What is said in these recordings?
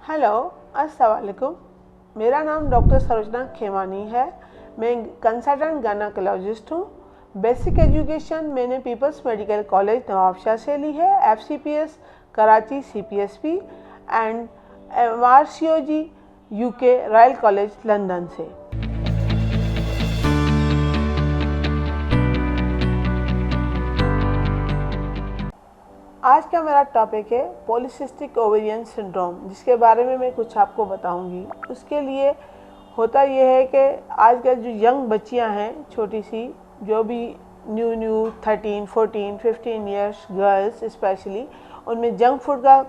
Hello, अस्सलाम वालेकुम। मेरा नाम डॉक्टर सरोजना खेमानी है। मैं कंसल्टेंट गायनेकोलॉजिस्ट हूँ। बेसिक एजुकेशन मैंने पीपल्स मेडिकल कॉलेज नवाबशाह से ली है, FCPS Karachi CPSP and MRCOG UK royal college London से। आज का मेरा टॉपिक है पॉलीसिस्टिक ओवेरियन सिंड्रोम, जिसके बारे में मैं कुछ आपको बताऊंगी। उसके लिए होता यह है कि आजकल जो यंग बच्चियां हैं, छोटी सी, जो भी न्यू 13, 14, 15 इयर्स गर्ल्स स्पेशली, उनमें जंक फूड का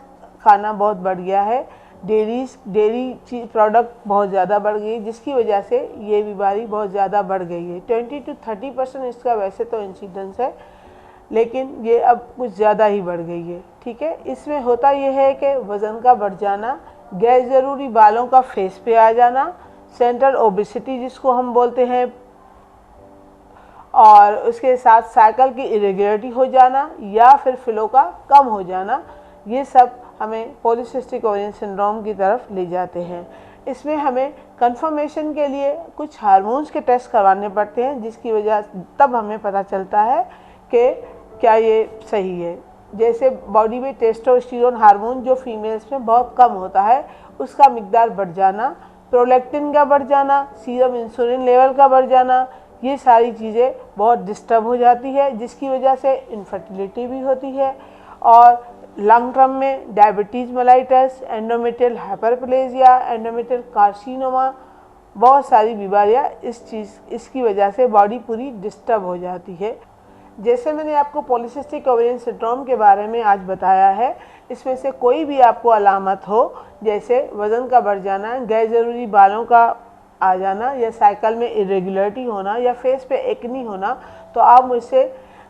खाना बहुत बढ़ गया है। डेयरी प्रोडक्ट बहुत ज़्यादा बढ़ गई, जिसकी वजह से ये बीमारी बहुत ज़्यादा बढ़ गई है। 20 से 30% इसका वैसे तो इंसिडेंस है, लेकिन ये अब कुछ ज़्यादा ही बढ़ गई है। ठीक है, इसमें होता यह है कि वज़न का बढ़ जाना, गैर ज़रूरी बालों का फेस पे आ जाना, सेंट्रल ओबेसिटी जिसको हम बोलते हैं, और उसके साथ साइकिल की इरेगुलरिटी हो जाना या फिर फ्लो का कम हो जाना, ये सब हमें पॉलीसिस्टिक ओवेरियन सिंड्रोम की तरफ ले जाते हैं। इसमें हमें कंफर्मेशन के लिए कुछ हार्मोन्स के टेस्ट करवाने पड़ते हैं, जिसकी वजह तब हमें पता चलता है कि क्या ये सही है। जैसे बॉडी में टेस्टोस्टेरोन हार्मोन जो फीमेल्स में बहुत कम होता है, उसका मिकदार बढ़ जाना, प्रोलैक्टिन का बढ़ जाना, सीरम इंसुलिन लेवल का बढ़ जाना, ये सारी चीज़ें बहुत डिस्टर्ब हो जाती है, जिसकी वजह से इनफर्टिलिटी भी होती है। और लॉन्ग टर्म में diabetes mellitus, endometrial hyperplasia, endometrial carcinoma, बहुत सारी बीमारियाँ इसकी वजह से बॉडी पूरी डिस्टर्ब हो जाती है। जैसे मैंने आपको पॉलीसिस्टिक ओवेरियन सिंड्रोम के बारे में आज बताया है, इसमें से कोई भी आपको अलामत हो, जैसे वज़न का बढ़ जाना, गैर ज़रूरी बालों का आ जाना, या साइकिल में इरेगुलरिटी होना, या फेस पे एक्नी होना, तो आप मुझसे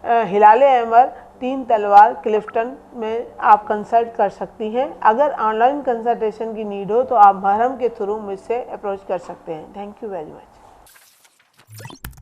हिलाले अहमर 3 तलवार क्लिफ्टन में आप कंसल्ट कर सकती हैं। अगर ऑनलाइन कंसल्टेशन की नीड हो तो आप महरम के थ्रू मुझसे अप्रोच कर सकते हैं। Thank you very much.